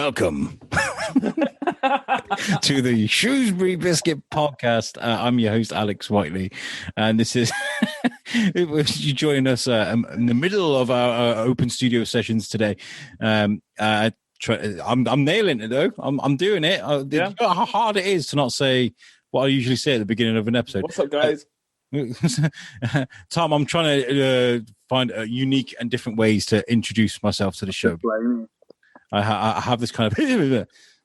Welcome to the Shrewsbury Biscuit podcast. I'm your host, Alex Whiteley, and this is you join us in the middle of our open studio sessions today. I'm nailing it though. I'm doing it. You know how hard it is to not say what I usually say at the beginning of an episode. What's up, guys? Tom, I'm trying to find unique and different ways to introduce myself to the show. I have this kind of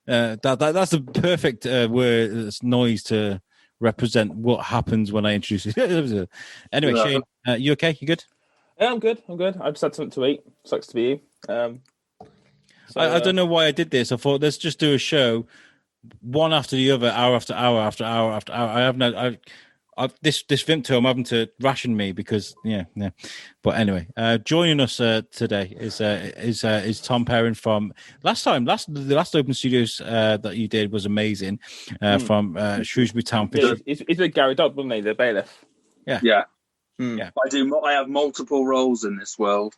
that's the perfect word, noise to represent what happens when I introduce it. Anyway, Shane, you okay? You good? Yeah, I'm good. I just had something to eat. Sucks to be you. I don't know why I did this. I thought let's just do a show, one after the other, hour after hour after hour after hour. I have no. This Vimto, I'm having to ration me because yeah. But anyway, joining us today is Tom Perrin from the last Open Studios that you did was amazing from Shrewsbury Town Fishing. Yeah, he's with Gary Dodd, wasn't he? The bailiff. Yeah. I have multiple roles in this world.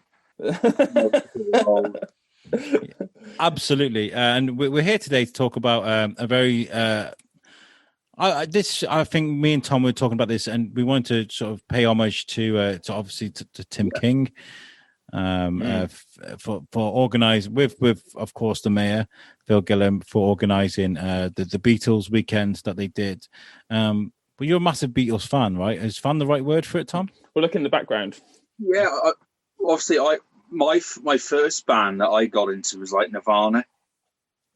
Absolutely, and we're here today to talk about a very. I think me and Tom were talking about this, and we wanted to sort of pay homage to obviously to Tim King, for organising with of course the mayor Phil Gillam for organising the Beatles weekend that they did. But you're a massive Beatles fan, right? Is fan the right word for it, Tom? We'll look in the background. Yeah, obviously, my first band that I got into was like Nirvana,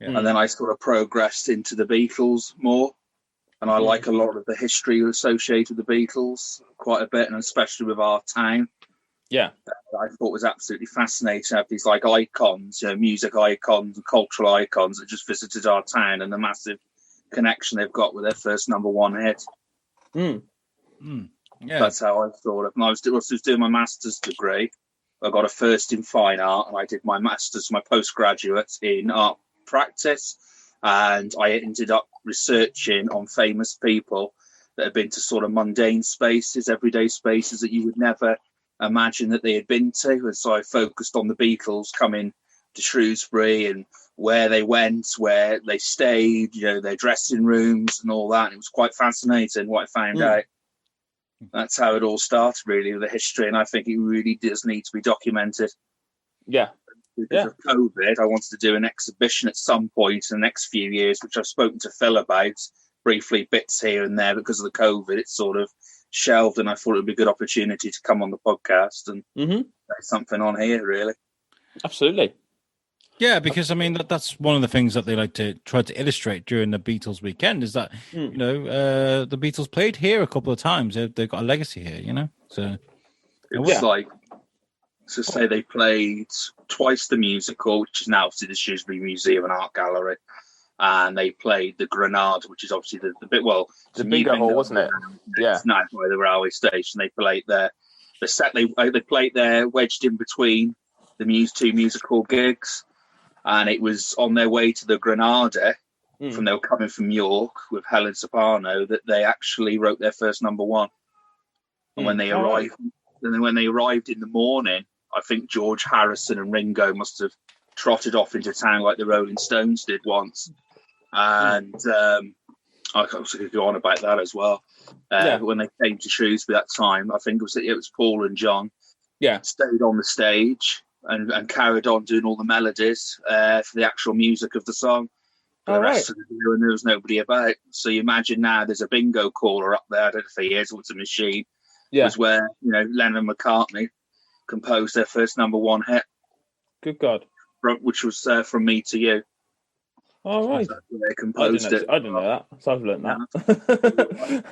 and then I sort of progressed into the Beatles more. And I like a lot of the history associated with the Beatles quite a bit, and especially with our town. Yeah. I thought was absolutely fascinating to have these like icons, music icons and cultural icons that just visited our town and the massive connection they've got with their first number one hit. Yeah. That's how I thought of. And I was doing my master's degree. I got a first in fine art, and I did my master's, my postgraduate in art practice. And I ended up researching on famous people that had been to sort of mundane spaces, everyday spaces that you would never imagine that they had been to. And so I focused on the Beatles coming to Shrewsbury and where they went, where they stayed, their dressing rooms and all that. And it was quite fascinating what I found out. That's how it all started, really, with the history. And I think it really does need to be documented. Yeah. Because of COVID, I wanted to do an exhibition at some point in the next few years, which I've spoken to Phil about briefly, bits here and there. Because of the COVID, it's sort of shelved, and I thought it would be a good opportunity to come on the podcast and say something on here, really. Absolutely. Yeah, because I mean that's one of the things that they like to try to illustrate during the Beatles weekend is that the Beatles played here a couple of times. They've got a legacy here, So it was like. So say they played twice the music hall, which is now obviously the Shrewsbury Museum and Art Gallery, and they played the Granada, which is obviously the bit the bingo hall, wasn't it? Yeah, it's now by the railway station. They played there. They played there wedged in between the two music hall gigs, and it was on their way to the Granada from they were coming from York with Helen Soprano that they actually wrote their first number one. And when they arrived, in the morning, I think George Harrison and Ringo must have trotted off into town like the Rolling Stones did once. And I could go on about that as well. When they came to Shrewsbury that time, I think it was Paul and John. Yeah, stayed on the stage and carried on doing all the melodies for the actual music of the song. For the rest of the day, and there was nobody about. So you imagine now there's a bingo caller up there. I don't know if he is or it's a machine. Yeah, was where Lennon and McCartney composed their first number one hit. Good God! Which was From Me to You. All right. So they composed it. I didn't know that. So I've learned that.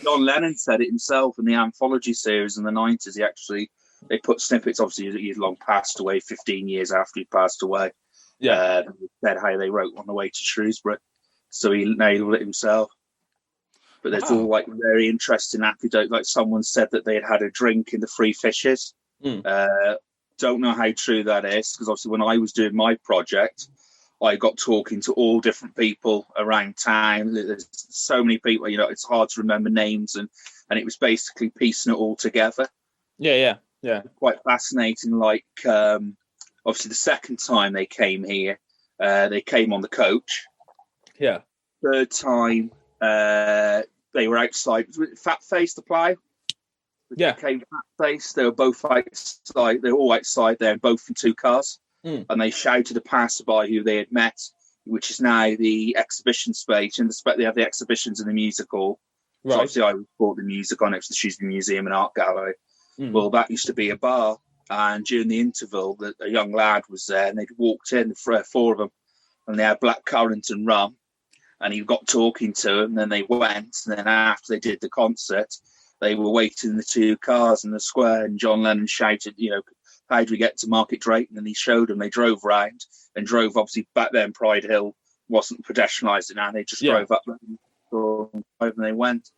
John Lennon said it himself in the anthology series in the 90s. They put snippets. Obviously, he's long passed away. 15 years after he passed away. Yeah. Said how they wrote on the way to Shrewsbury. So he nailed it himself. But there's all like very interesting anecdote. Like someone said that they had a drink in the Three Fishes. Don't know how true that is, because obviously when I was doing my project, I got talking to all different people around town. There's so many people, it's hard to remember names, and it was basically piecing it all together. Yeah. Quite fascinating. Like obviously the second time they came here, They came on the coach. Yeah. Third time, they were outside. Was it Fat Face to play? Yeah. They came Fat Face. They were both outside. They were all outside there, both in two cars. And they shouted a passerby who they had met, which is now the exhibition space. And they have the exhibitions in the music hall. Right. So obviously, I bought the music on next to the Shrewsbury Museum and Art Gallery. Well, that used to be a bar. And during the interval, a young lad was there, and they'd walked in, the four of them, and they had black currant and rum. And he got talking to them, and then they went. And then after they did the concert, they were waiting in the two cars in the square, and John Lennon shouted, how do we get to Market Drayton? And he showed them. They drove round and drove, obviously, back then Pride Hill wasn't pedestrianised, and they just drove up and they went.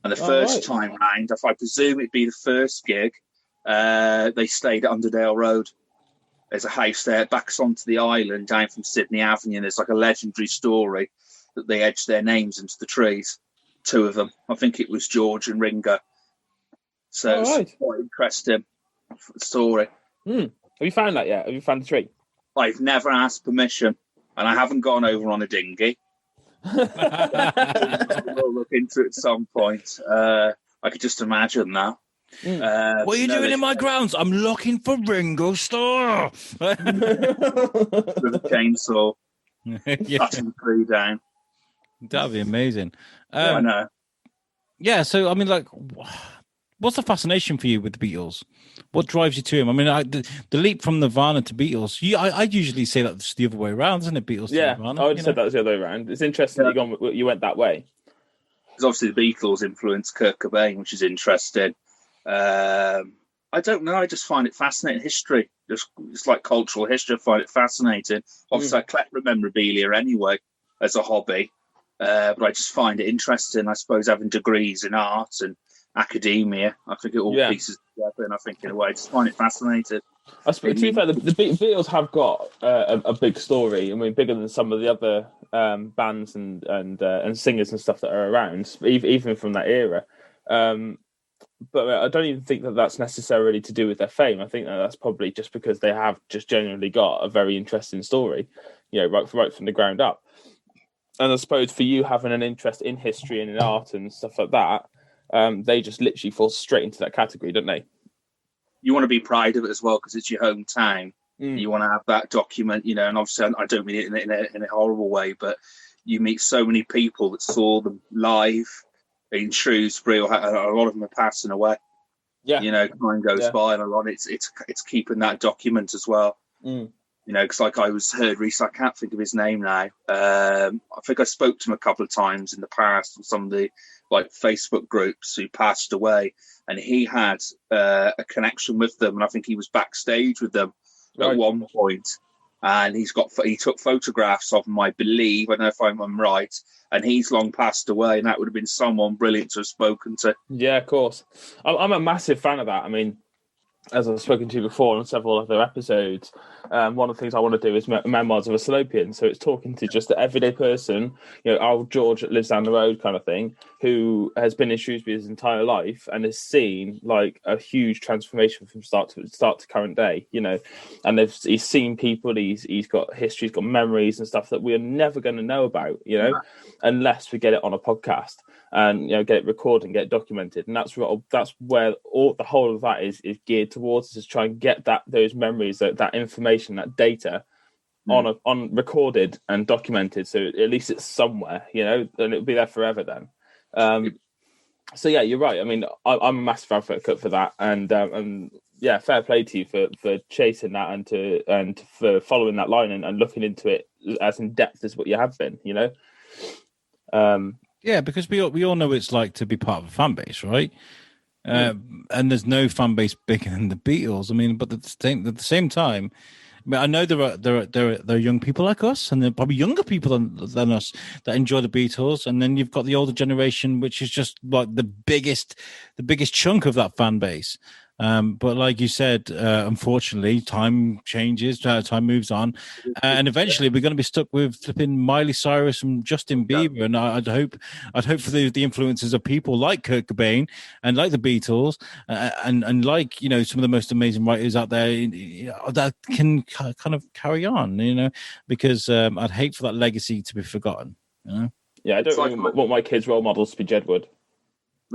And the first time round, if I presume it'd be the first gig, they stayed at Underdale Road. There's a house there, backs onto the island down from Sydney Avenue, and there's like a legendary story that they etched their names into the trees. Two of them. I think it was George and Ringo. So it's quite interesting story. Have you found that yet? Have you found the tree? I've never asked permission, and I haven't gone over on a dinghy. We'll look into it at some point. I could just imagine that. What are you doing in my grounds? I'm looking for Ringo Starr. With a chainsaw. Cutting the tree down. That'd be amazing. I know. Yeah, so I mean, like, what's the fascination for you with the Beatles? What drives you to him? I mean, the leap from Nirvana to Beatles. I usually say that's the other way around, isn't it? Beatles to Nirvana. I would have said that was the other way around. It's interesting that you went that way. Because obviously the Beatles influenced Kurt Cobain, which is interesting. I don't know. I just find it fascinating. History, just like cultural history, I find it fascinating. Obviously, I collect memorabilia anyway as a hobby. But I just find it interesting. I suppose having degrees in art and academia, I think it all pieces together, and I think in a way I just find it fascinating. I suppose, to be fair, the Beatles have got a big story. I mean, bigger than some of the other bands and singers and stuff that are around, even from that era. But I don't even think that that's necessarily to do with their fame. I think that's probably just because they have just genuinely got a very interesting story, right from the ground up. And I suppose for you having an interest in history and in art and stuff like that, they just literally fall straight into that category, don't they? You want to be proud of it as well because it's your hometown. You want to have that document, and obviously I don't mean it in a horrible way, but you meet so many people that saw them live in Shrewsbury, or a lot of them are passing away. Yeah, time goes by, and a lot. It's keeping that document as well. Because like I heard recently, I can't think of his name now. I think I spoke to him a couple of times in the past on some of the like Facebook groups who passed away, and he had a connection with them, and I think he was backstage with them at one point, and he took photographs of them, I believe. I don't know if I'm right, and he's long passed away, and that would have been someone brilliant to have spoken to. Yeah, of course. I'm a massive fan of that. I mean, as I've spoken to you before on several other episodes, one of the things I want to do is memoirs of a Salopian. So it's talking to just the everyday person, old George that lives down the road kind of thing, who has been in Shrewsbury his entire life and has seen like a huge transformation from start to current day, and he's seen people, he's got history, he's got memories and stuff that we are never going to know about, unless we get it on a podcast and get it recorded and get it documented. And that's where all the whole of that is geared towards, is try and get those memories, that information, that data on recorded and documented, so at least it's somewhere, and it'll be there forever then. So yeah, you're right. I mean, I'm a massive advocate for that, and fair play to you for chasing that and for following that line and looking into it as in depth as what you have been, Yeah, because we all know what it's like to be part of a fan base, right? And there's no fan base bigger than the Beatles. I mean, but at the same time, I mean, I know there are young people like us, and there are probably younger people than us that enjoy the Beatles, and then you've got the older generation, which is just like the biggest chunk of that fan base. But like you said, unfortunately, time changes, time moves on, and eventually we're going to be stuck with flipping Miley Cyrus and Justin Bieber. And I'd hope for the influences of people like Kurt Cobain and like the Beatles, and like some of the most amazing writers out there that can kind of carry on, because I'd hate for that legacy to be forgotten. Yeah, I don't really want my kids' role models to be Jedward.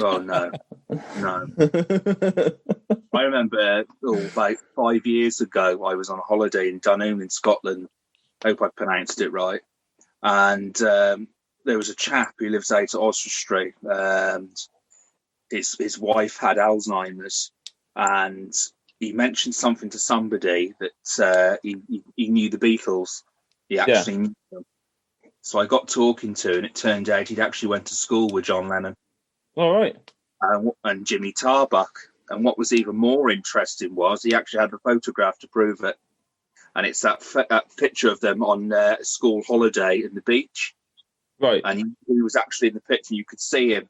Oh, no. No. I remember about 5 years ago, I was on a holiday in Dunholm in Scotland. Hope I pronounced it right. And there was a chap who lives out at Shrewsbury, and his wife had Alzheimer's, and he mentioned something to somebody that he knew the Beatles. He actually knew them. So I got talking to, and it turned out he'd actually went to school with John Lennon. All right. And Jimmy Tarbuck. And what was even more interesting was he actually had a photograph to prove it. And it's that picture of them on a school holiday in the beach. Right. And he was actually in the picture, you could see him.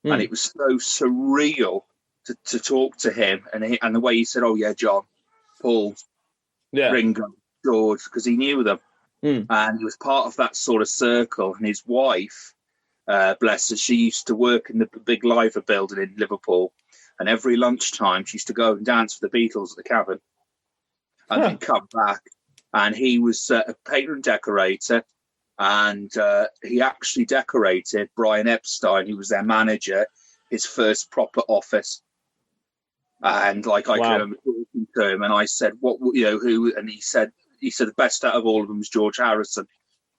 And it was so surreal to talk to him. And the way he said, oh, yeah, John, Paul, Ringo, George, because he knew them. And he was part of that sort of circle. And his wife, bless her, she used to work in the big Liver building in Liverpool. And every lunchtime, she used to go and dance for the Beatles at the Cavern. And then come back. And he was a painter and decorator. And he actually decorated Brian Epstein, who was their manager, his first proper office. And I can remember talking to him, and I said, who? And he said the best out of all of them was George Harrison.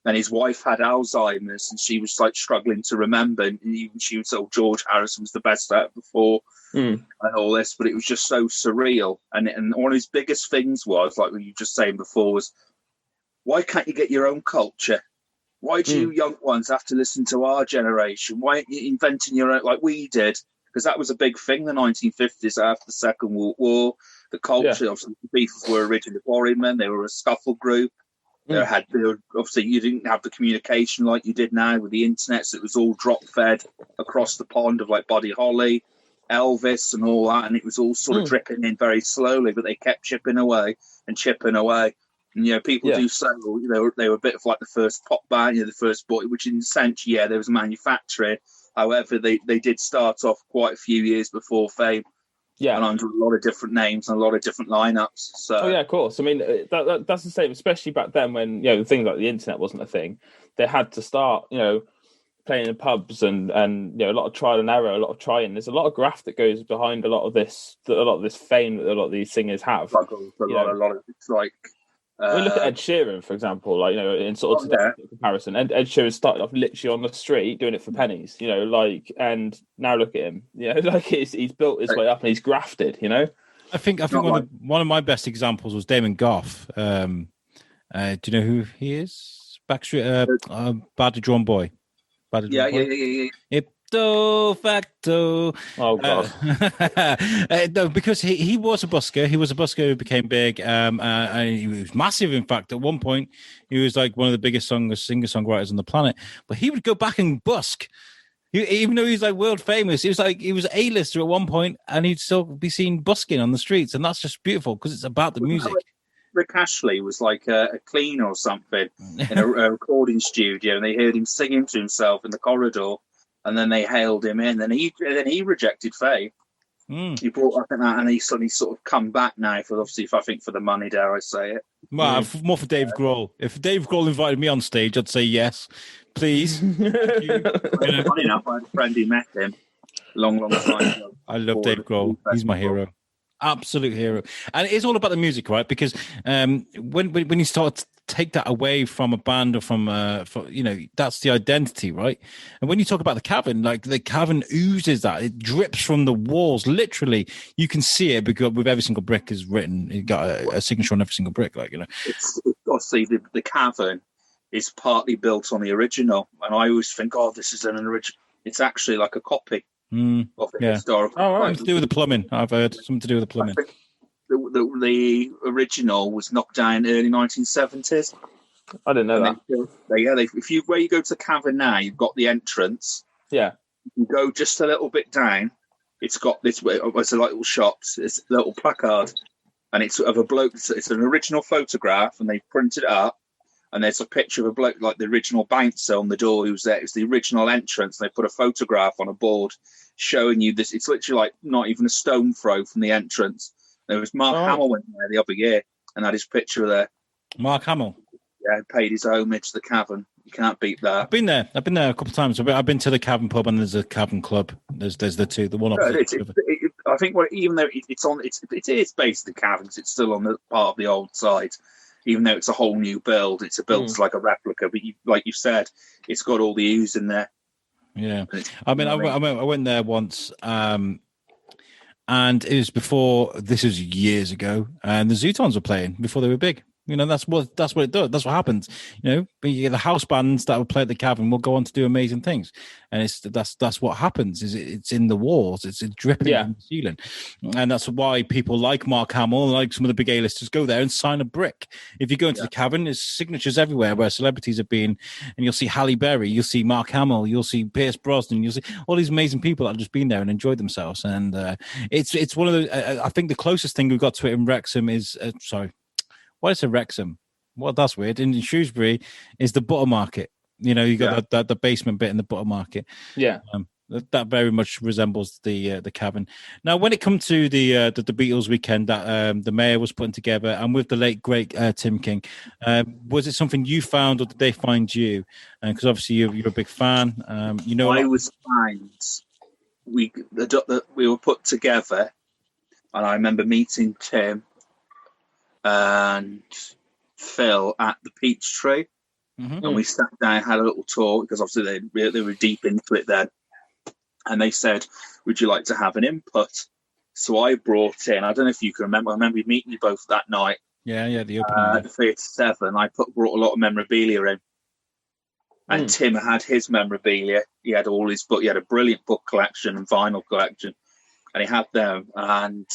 And his wife had Alzheimer's, and she was like struggling to remember. And even she would say, George Harrison was the best out of the four, and all this. But it was just so surreal. And one of his biggest things was, like what you were just saying before, was why can't you get your own culture? Why do you young ones have to listen to our generation? Why aren't you inventing your own like we did? Because that was a big thing in the 1950s after the Second World War. The culture, obviously, the Beatles were originally quarrymen. They were a scuffle group. Obviously, you didn't have the communication like you did now with the internet, so it was all drop-fed across the pond of like Buddy Holly, Elvis, and all that, and it was all sort of dripping in very slowly, but they kept chipping away. And, people do say, they were a bit of like the first pop band, the first boy, which in a sense, there was manufacturing. However, they did start off quite a few years before fame. Yeah, and under a lot of different names and a lot of different lineups. So, of course. I mean, that's the same, especially back then when the thing like the internet wasn't a thing. They had to start, playing in pubs and a lot of trial and error, a lot of trying. There's a lot of graft that goes behind a lot of this fame that a lot of these singers have. A lot of it's like. Look at Ed Sheeran, for example, in sort of comparison. Ed Sheeran started off literally on the street doing it for pennies, and now look at him, he's built his way up and he's grafted, I think one of my best examples was Damon Gough. Do you know who he is? Backstreet, Bad Drum Boy. Yeah. Ipto facto. Oh God! No, because he was a busker. He was a busker who became big, and he was massive. In fact, at one point, he was like one of the biggest singer-songwriters on the planet. But he would go back and busk, even though he's like world famous. He was A-lister at one point, and he'd still be seen busking on the streets, and that's just beautiful because it's about the music. Rick Ashley was like a cleaner or something in a recording studio, and they heard him singing to himself in the corridor. And then they hailed him in, and he rejected fame. He brought up in that, and he's suddenly sort of come back now for the money. Dare I say it? Well, more for Dave Grohl. If Dave Grohl invited me on stage, I'd say yes, please. Thank you. Funny enough, I had a friend who met him long time ago. I love Dave Grohl. He's my hero. Absolute hero. And it's all about the music, right? Because when you start to take that away from a band or from that's the identity, right? And when you talk about the Cavern, like the Cavern oozes that. It drips from the walls. Literally, you can see it because with every single brick is written. It got a signature on every single brick, It's obviously the Cavern is partly built on the original, and I always think, this is an original. It's actually like a copy. Of the historical. Something to do with the plumbing. I've heard something to do with the plumbing. The original was knocked down early 1970s. I didn't know that. Where you go to the Cavern now, you've got the entrance. Yeah. You go just a little bit down, it's got this. It's a little shops. It's a little placard, and it's of a bloke. It's an original photograph, and they printed it up. And there's a picture of a bloke like the original bouncer on the door who was there. It's the original entrance. They put a photograph on a board showing you this. It's literally like not even a stone throw from the entrance. There was Mark Hamill went there the other year and had his picture there. Mark Hamill. Yeah, paid his homage to the Cavern. You can't beat that. I've been there a couple of times. I've been to the Cavern pub and there's a Cavern club. There's the two, the one opposite. I think even though it is basically Cavern, because it's still on the part of the old side. Even though it's a whole new build, it's a build like a replica. But like you said, it's got all the ooze in there. Yeah, I went there once, and it was before. This was years ago, and the Zootons were playing before they were big. That's what it does. That's what happens. The house bands that would play at the Cavern will go on to do amazing things, and that's what happens. It's in the walls. It's dripping from the ceiling, and that's why people like Mark Hamill, like some of the big A-listers, go there and sign a brick. If you go into the Cavern, there's signatures everywhere where celebrities have been, and you'll see Halle Berry, you'll see Mark Hamill, you'll see Pierce Brosnan, you'll see all these amazing people that have just been there and enjoyed themselves. And it's one of the. I think the closest thing we've got to it in Wrexham is Why is it Wrexham? Well, that's weird. In Shrewsbury is the butter market. You got that the basement bit in the butter market. Yeah. That very much resembles the Cavern. Now, when it comes to the Beatles weekend that the mayor was putting together, and with the late great Tim King, was it something you found, or did they find you? Because obviously you're a big fan. I was fine. We were put together, and I remember meeting Tim and Phil at the Peach Tree, and we sat down, had a little talk, because obviously they were deep into it then, and they said, "Would you like to have an input?" So I brought in, I don't know if you can remember, I remember meeting you both that night. Yeah, the opening at the Theatre 7. I brought a lot of memorabilia in, and Tim had his memorabilia. He had all his book. He had a brilliant book collection and vinyl collection, and he had them, and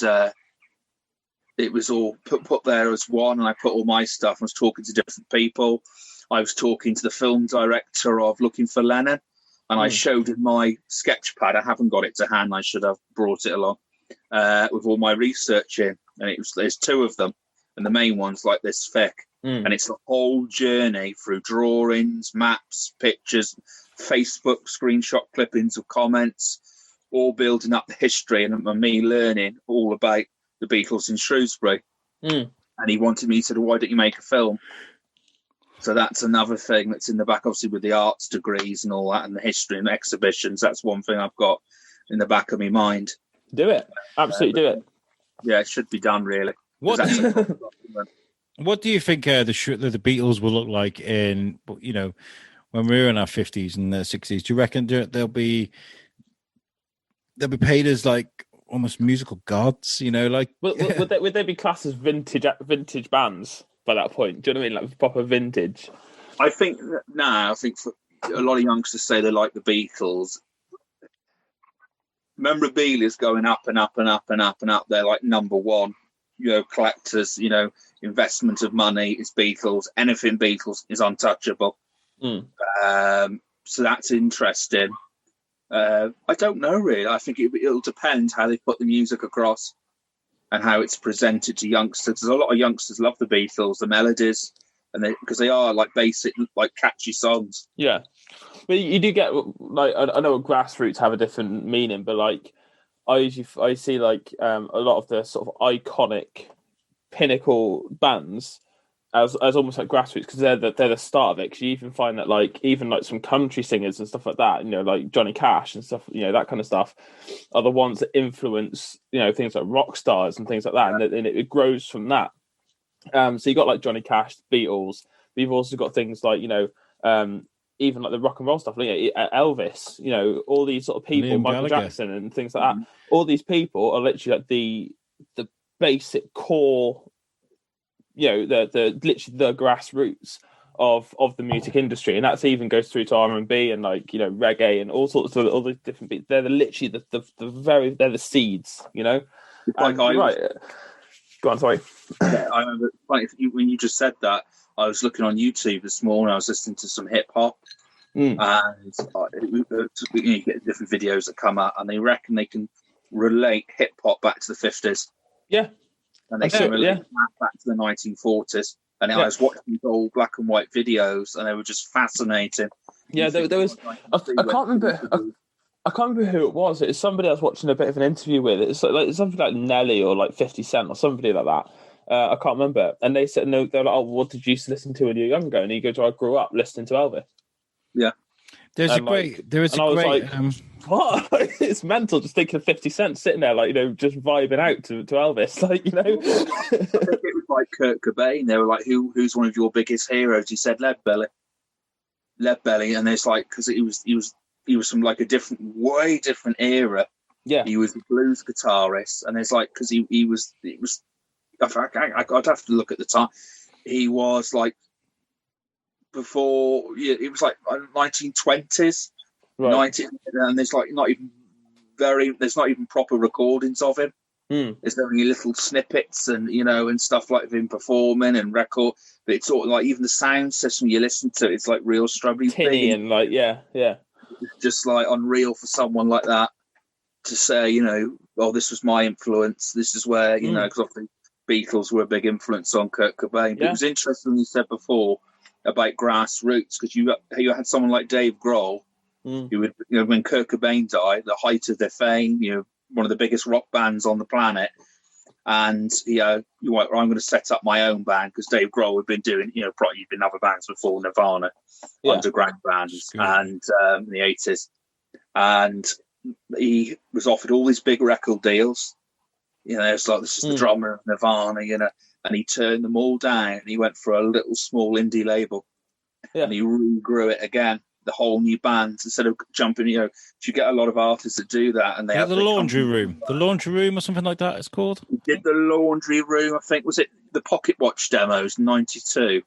it was all put there as one, and I put all my stuff. I was talking to different people. I was talking to the film director of Looking for Lennon, and I showed him my sketch pad. I haven't got it to hand. I should have brought it along with all my research in. And there's two of them, and the main one's like this thick. And it's the whole journey through drawings, maps, pictures, Facebook screenshot clippings of comments, all building up the history and me learning all about the Beatles in Shrewsbury. And he wanted me, he said, "Why don't you make a film?" So that's another thing that's in the back, obviously with the arts degrees and all that, and the history and exhibitions. That's one thing I've got in the back of my mind. Do it. Absolutely do it. Yeah, it should be done, really. What do you think the Beatles will look like in, when we're in our 50s and 60s? Do you reckon they'll be paid as like almost musical gods? Would they be classed as vintage bands by that point? Do you know what I mean? Like proper vintage. I think for a lot of youngsters say they like the Beatles. Memorabilia is going up and up and up and up and up. They're like number one. Collectors, investment of money is Beatles. Anything Beatles is untouchable. So that's interesting. I don't know, really. I think it'll depend how they put the music across and how it's presented to youngsters. Because a lot of youngsters love the Beatles, the melodies, and because they are like basic, like catchy songs. Yeah, but you do get like I know grassroots have a different meaning, but like I see like a lot of the sort of iconic pinnacle bands as almost like grassroots, because they're the start of it. Because you even find that like even like some country singers and stuff like that, like Johnny Cash and stuff, that kind of stuff, are the ones that influence things like rock stars and things like that, and it grows from that. So you got like Johnny Cash, Beatles. But you've also got things like even like the rock and roll stuff, like Elvis, all these sort of people, Liam Michael Gallagher. Jackson and things like that. All these people are literally like the basic core, the literally the grassroots of the music industry, and that's even goes through to R&B and like reggae and all sorts of all the different beats. They're literally they're the seeds, right. Go on, sorry. Yeah, I remember when you just said that. I was looking on YouTube this morning. I was listening to some hip hop, and you get different videos that come out, and they reckon they can relate hip hop back to the 50s. Yeah. And they can relate back to the 1940s. And I was watching these old black and white videos, and they were just fascinating. Yeah, there was. I can't remember. I can't remember who it was. It's somebody I was watching a bit of an interview with. It's like something like Nelly or like 50 Cent or somebody like that. I can't remember. And they said, no, they're like, oh, what did you used to listen to when you were younger? And he goes, I grew up listening to Elvis. Yeah. There is a great. What? It's mental just thinking of 50 Cent sitting there, like, just vibing out to Elvis. Like, I think it was like Kurt Cobain. They were like, who's one of your biggest heroes? He said Leadbelly. And it's like, because he was from like a way different era. Yeah. He was a blues guitarist. And it's like, because he was, I'd have to look at the time. He was like, before, it was like 1920s, right. And there's like there's not even proper recordings of him. There's only little snippets and and stuff like him performing and record, but it's sort of like even the sound system you listen to, it's like real strawberry tinny and like it's just like unreal for someone like that to say, oh, this was my influence. This is where because obviously Beatles were a big influence on Kurt Cobain. But it was interesting you said before about grassroots, because you had someone like Dave Grohl, who would, when Kurt Cobain died, the height of their fame, one of the biggest rock bands on the planet, and I'm going to set up my own band, because Dave Grohl had been doing, probably he'd been other bands before Nirvana, underground bands, and in the 80s, and he was offered all these big record deals. It's like, this is the drummer of Nirvana, and he turned them all down, and he went for a little small indie label, and he regrew it again, the whole new band, instead of jumping, if you get a lot of artists that do that, and they have the laundry room or something like that it's called. He did the laundry room, I think, was it the Pocket Watch demos, 92?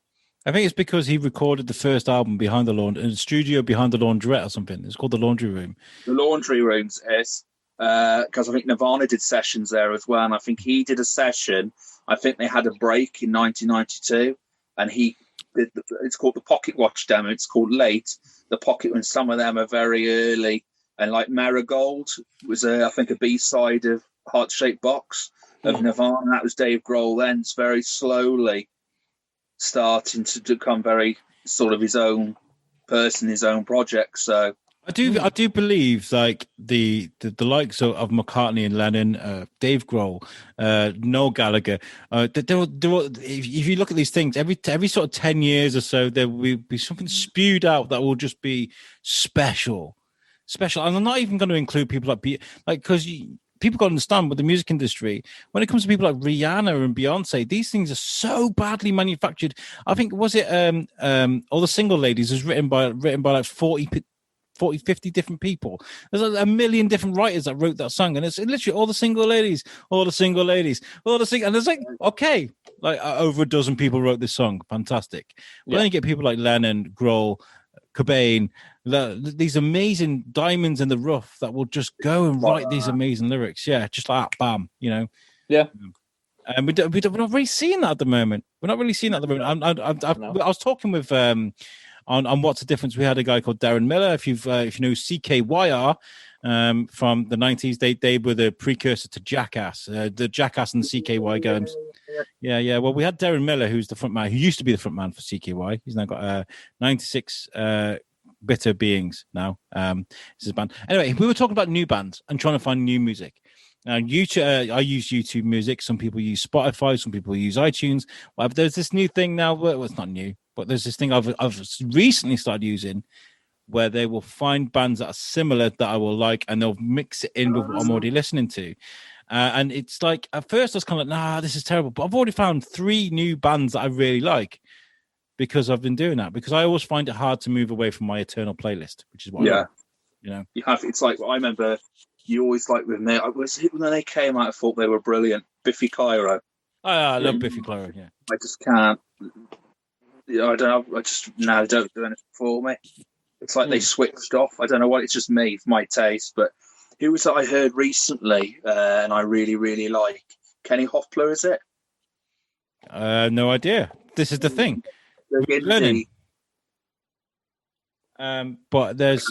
I think it's because he recorded the first album behind the laundry, in a studio behind the laundrette or something. It's called the laundry room. The laundry rooms is because I think Nirvana did sessions there as well, and I think he did a session. I think they had a break in 1992, and he did. It's called the Pocket Watch demo. It's called Late. The Pocket, and some of them are very early, and like Marigold was I think a B-side of Heart Shaped Box of Nirvana. And that was Dave Grohl. Then it's very slowly starting to become very sort of his own person, his own project. So. I do believe like the likes of McCartney and Lennon, Dave Grohl, Noel Gallagher. If you look at these things, every sort of 10 years or so, there will be something spewed out that will just be special. And I'm not even going to include people because people got to understand with the music industry, when it comes to people like Rihanna and Beyonce, these things are so badly manufactured. I think All the Single Ladies was written by like 40, 50 different people. There's a million different writers that wrote that song, and it's literally all the single ladies. And it's like, okay, like over a dozen people wrote this song. Fantastic. But then you get people like Lennon, Grohl, Cobain, these amazing diamonds in the rough that will just go and write these amazing lyrics. Yeah, just like that, bam, Yeah. And we're not really seeing that at the moment. I was talking with on What's the Difference. We had a guy called Darren Miller. If you know CKYR from the 90s, they were the precursor to Jackass, the Jackass and the CKY games. Yeah. Well, we had Darren Miller, who's the front man, who used to be the front man for CKY. He's now got 96 Bitter Beings now. It's his band. Anyway, we were talking about new bands and trying to find new music. YouTube, I use YouTube Music. Some people use Spotify. Some people use iTunes. Well, there's this new thing now. Well, it's not new, but there's this thing I've recently started using where they will find bands that are similar that I will like, and they'll mix it in with what I'm already listening to. And it's like, at first I was kind of like, nah, this is terrible. But I've already found 3 new bands that I really like because I've been doing that. Because I always find it hard to move away from my eternal playlist, which is what I like, You have. It's like, I remember you always like with me. When they came out, I thought they were brilliant. Biffy Clyro. I love Biffy Clyro, yeah. I just can't. I don't know. I just now don't do anything for me. It's like they switched off. I don't know what. It's just me, my taste. But who was that I heard recently, and I really, really like? Kenny Hoffler, is it? No idea. This is the thing. We're learning. But there's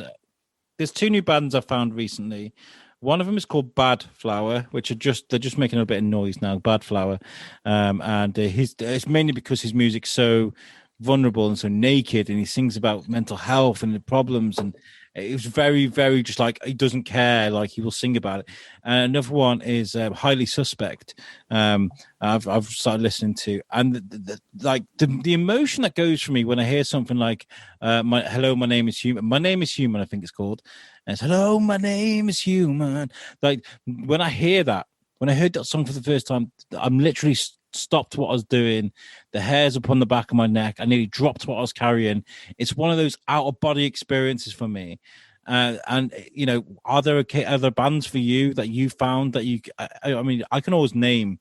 2 new bands I found recently. One of them is called Bad Flower, which they're just making a bit of noise now. Bad Flower, and it's mainly because his music's so vulnerable and so naked, and he sings about mental health and the problems, and it was very, very just like he doesn't care, like he will sing about it. And another one is Highly Suspect. I've started listening to, and the emotion that goes for me when I hear something like my name is Human. My Name is Human, I think it's called. And it's hello, my name is Human. Like when I hear that, when I heard that song for the first time, I'm literally stopped what I was doing. The hairs up on the back of my neck. I nearly dropped what I was carrying. It's one of those out of body experiences for me. And you know, are there other bands for you that you found that you? I mean, I can always name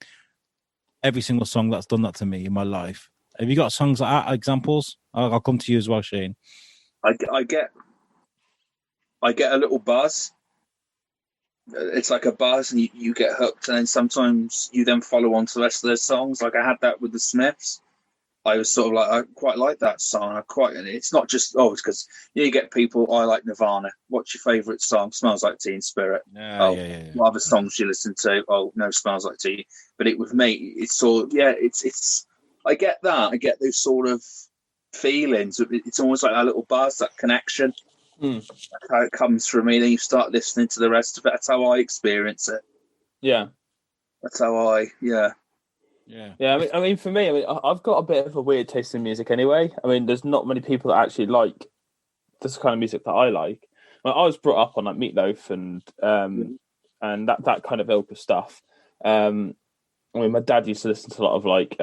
every single song that's done that to me in my life. Have you got songs like that, examples? I'll come to you as well, Shane. I get a little buzz. It's like a buzz, and you get hooked, and then sometimes you then follow on to the rest of their songs. Like I had that with the Smiths. I was sort of like, I quite like that song. And it's not just it's because you get people. I like Nirvana. What's your favourite song? Smells Like Teen Spirit. Yeah. What other songs you listen to? Oh no, Smells Like Teen. But with me, it's sort of it's. I get that. I get those sort of feelings. It's almost like that little buzz, that connection. That's how it comes from me. Then you start listening to the rest of it. That's how I experience it. Yeah, that's how Yeah. I mean, for me, I've got a bit of a weird taste in music anyway. I mean, there's not many people that actually like this kind of music that I like. I was brought up on like Meatloaf and that kind of ilk of stuff. I mean, my dad used to listen to a lot of like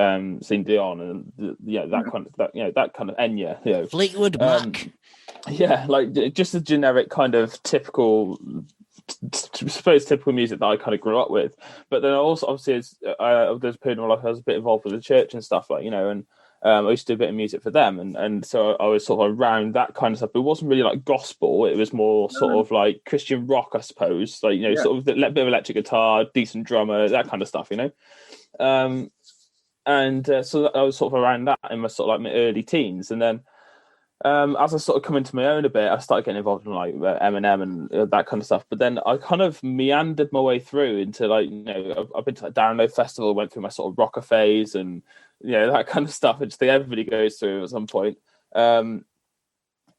Celine Dion and that kind of Enya, Fleetwood Mac. Yeah, like just a generic kind of typical music that I kind of grew up with. But then also, obviously, there's a period in my life I was a bit involved with the church and stuff, like, and I used to do a bit of music for them, and so I was sort of around that kind of stuff. But it wasn't really like gospel; it was more sort of like Christian rock, I suppose. Like sort of a bit of electric guitar, decent drummer, that kind of stuff. So I was sort of around that in my sort of like my early teens, and then. As I sort of come into my own a bit, I started getting involved in like Eminem and that kind of stuff. But then I kind of meandered my way through into like, I've been to like Download Festival, went through my sort of rocker phase and, that kind of stuff. I just think everybody goes through at some point. And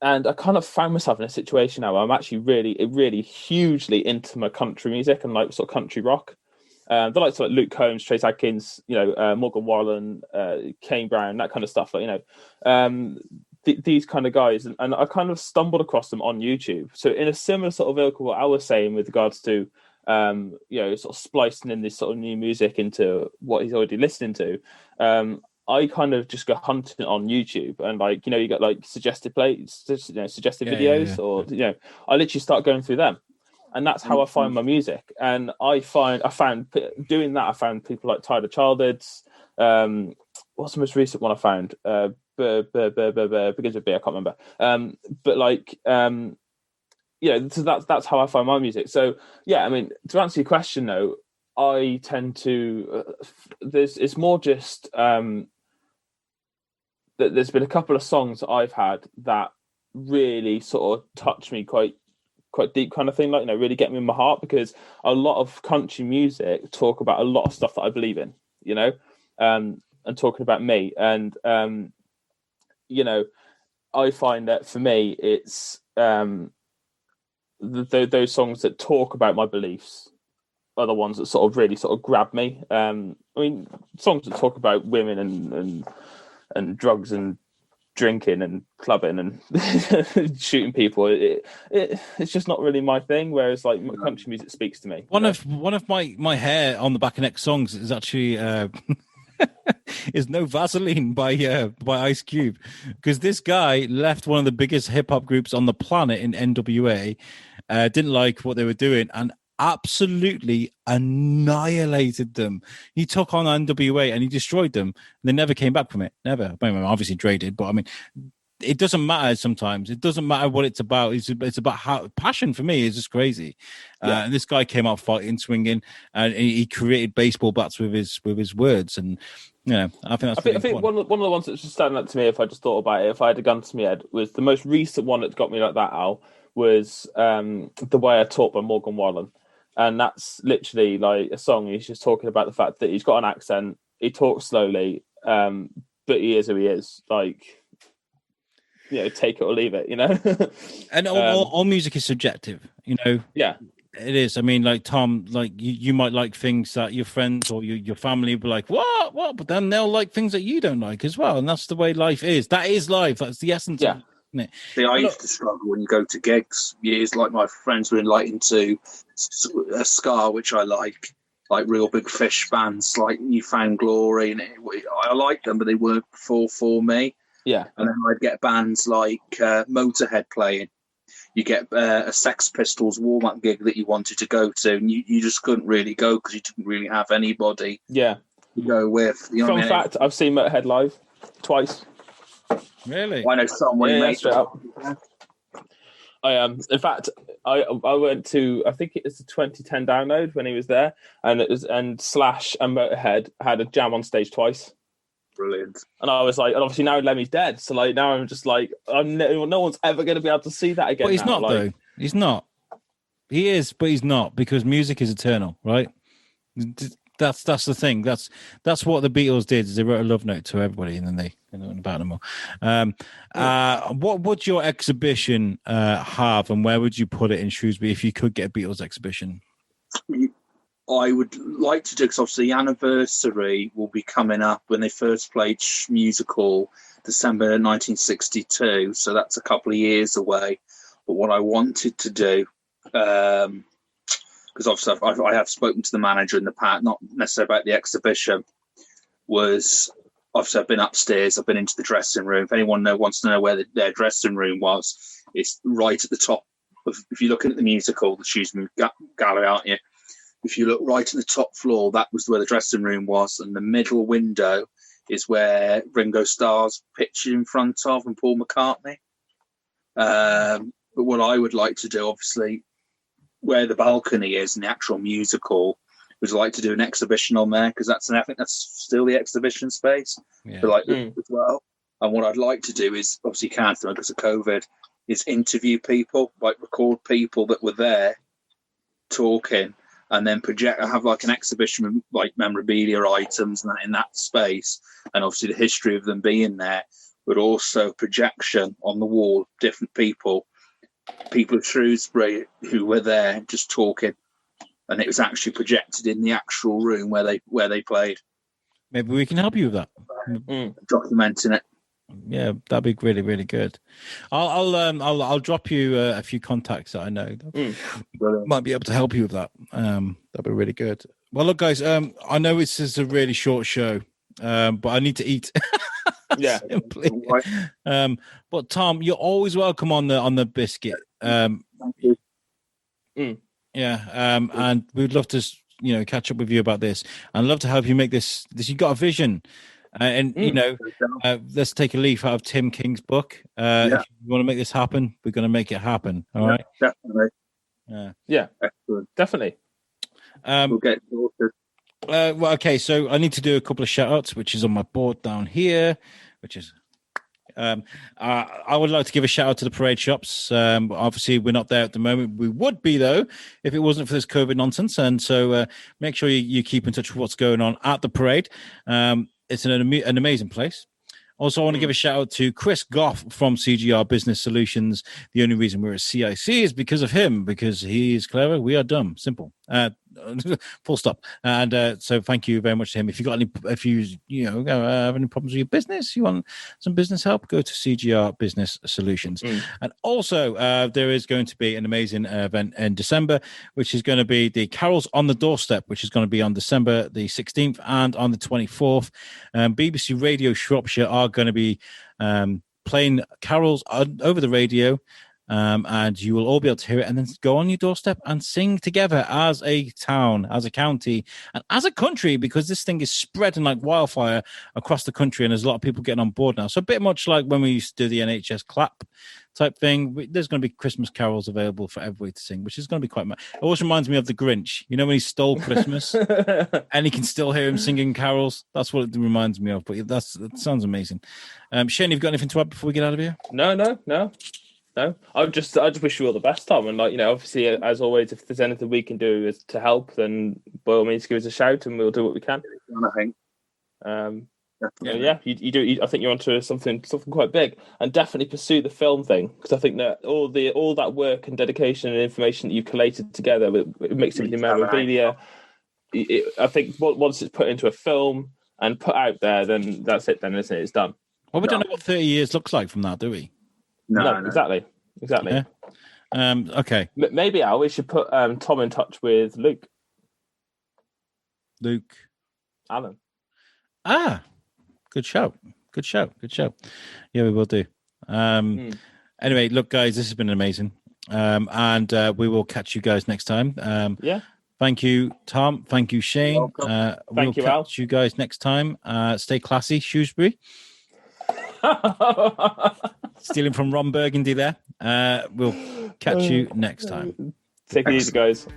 I kind of found myself in a situation now where I'm actually really, really hugely into my country music and like sort of country rock. The likes of like Luke Combs, Trace Adkins, Morgan Wallen, Kane Brown, that kind of stuff. Like, these kind of guys, and I kind of stumbled across them on YouTube. So in a similar sort of ilk of what I was saying with regards to, sort of splicing in this sort of new music into what he's already listening to, I kind of just go hunting on YouTube, and like, you got like suggested videos, or I literally start going through them. And that's how I find my music. And I found doing that, I found people like Tyler Childers. What's the most recent one I found? Begins with B, I can't remember. But like, so that's how I find my music. So yeah, I mean, to answer your question though, I tend to it's more just that there's been a couple of songs that I've had that really sort of touch me quite deep, kind of thing, like, really get me in my heart, because a lot of country music talk about a lot of stuff that I believe in, and talking about me, and I find that for me it's those songs that talk about my beliefs are the ones that sort of really sort of grab me. I mean, songs that talk about women and drugs and drinking and clubbing and shooting people, it's just not really my thing, whereas like country music speaks to me. One of my hair on the back of neck songs is actually is No Vaseline by Ice Cube, because this guy left one of the biggest hip-hop groups on the planet in NWA, didn't like what they were doing, and absolutely annihilated them. He took on NWA and he destroyed them. They never came back from it. Never. I mean, obviously Dre did, but I mean, it doesn't matter sometimes. It doesn't matter what it's about. It's about how passion for me is just crazy. And this guy came out fighting, swinging, and he created baseball bats with his words. And I think that's. I think one of the ones that's just standing out to me, if I just thought about it, if I had a gun to my head, was the most recent one that got me like that, Al, was The Way I Talk by Morgan Wallen. and that's literally like a song. He's just talking about the fact that he's got an accent, he talks slowly, but he is who he is. Like, take it or leave it, And all music is subjective, Yeah, it is. I mean, like Tom, like you might like things that your friends or your family will be like, what? But then they'll like things that you don't like as well, and that's the way life is. That is life. That's the essence of it, isn't it? See, I used to struggle when you go to gigs. Years like my friends were like into a ska, which I like Real Big Fish bands, like New Found Glory, and I like them, but they weren't for me. Yeah, and then I'd get bands like Motorhead playing. You get a Sex Pistols warm-up gig that you wanted to go to, and you just couldn't really go because you didn't really have anybody to go with. Fun fact, I've seen Motorhead live twice. Really? I know someone made straight up. In fact, I went to, I think it's the 2010 download when he was there, and Slash and Motorhead had a jam on stage twice. Brilliant. And I was like, and obviously now Lemmy's dead, so like now I'm just like, no one's ever going to be able to see that again. But he's not though. He's not. He is, but he's not, because music is eternal, right? That's the thing. That's what the Beatles did. Is they wrote a love note to everybody, and then they went about them all. What would your exhibition have, and where would you put it in Shrewsbury if you could get a Beatles exhibition? I would like to do, because obviously the anniversary will be coming up when they first played Musical, December 1962. So that's a couple of years away. But what I wanted to do, because obviously I have spoken to the manager in the past, not necessarily about the exhibition, was obviously I've been upstairs, I've been into the dressing room. If anyone wants to know where their dressing room was, it's right at the top. If you're looking at the Musical, the Shrewsbury Gallery, aren't you? If you look right at the top floor, that was where the dressing room was, and the middle window is where Ringo Starr's pictured in front of, and Paul McCartney. But what I would like to do, obviously, where the balcony is in the actual Musical, would like to do an exhibition on there, because I think that's still the exhibition space. Yeah. As well. And what I'd like to do is, obviously can't do it because of COVID, is interview people, like record people that were there talking, and then project. I have like an exhibition of like memorabilia items and that in that space, and obviously the history of them being there, but also projection on the wall, different people of Shrewsbury who were there just talking, and it was actually projected in the actual room where they played. Maybe we can help you with that. Documenting it. Yeah, that'd be really, really good. I'll drop you a few contacts that I know that might be able to help you with that. That'd be really good. Well, look, guys, I know this is a really short show, but I need to eat. Yeah. Simply. But Tom, you're always welcome on the Biscuit. Thank you. Yeah, and we'd love to, catch up with you about this. I'd love to help you make this. You've got a vision. Let's take a leaf out of Tim King's book. If you want to make this happen, we're going to make it happen. All right? Definitely. Yeah. Excellent. Definitely. We'll get sorted. Well, okay, so I need to do a couple of shout-outs, which is on my board down here, which is... I would like to give a shout out to the parade shops. Obviously, we're not there at the moment. We would be, though, if it wasn't for this COVID nonsense. And so make sure you keep in touch with what's going on at the parade. It's an amazing place. Also, I want to give a shout out to Chris Goff from CGR Business Solutions. The only reason we're at CIC is because of him, because he is clever. We are dumb. Simple. Full stop. And so thank you very much to him. If you have any problems with your business, you want some business help, go to CGR Business Solutions. And also there is going to be an amazing event in December, which is going to be the Carols on the Doorstep, which is going to be on December the 16th and on the 24th. BBC Radio Shropshire are going to be playing carols over the radio. And you will all be able to hear it and then go on your doorstep and sing together as a town, as a county, and as a country, because this thing is spreading like wildfire across the country, and there's a lot of people getting on board now. So a bit much like when we used to do the NHS clap type thing, there's going to be Christmas carols available for everybody to sing, which is going to be quite much. It always reminds me of the Grinch, when he stole Christmas and you can still hear him singing carols. That's what it reminds me of, but that sounds amazing. Shane, have you got anything to add before we get out of here? No. No, I just wish you all the best, Tom. And obviously, as always, if there's anything we can do to help, then by all means, give us a shout, and we'll do what we can. I think. You do. I think you're onto something quite big, and definitely pursue the film thing, because I think that all that work and dedication and information that you've collated together, it makes everything memorabilia. I think once it's put into a film and put out there, then that's it. Then isn't it? It's done. Well, we don't know what 30 years looks like from that, do we? No. Exactly. Yeah. Okay. Maybe Al, we should put Tom in touch with Luke. Alan. Ah, good show. Yeah, we will do. Anyway, look, guys, this has been amazing. And we will catch you guys next time. Thank you, Tom. Thank you, Shane. We'll catch you guys next time. Stay classy, Shrewsbury. Stealing from Ron Burgundy there. We'll catch you next time. Take it easy, guys.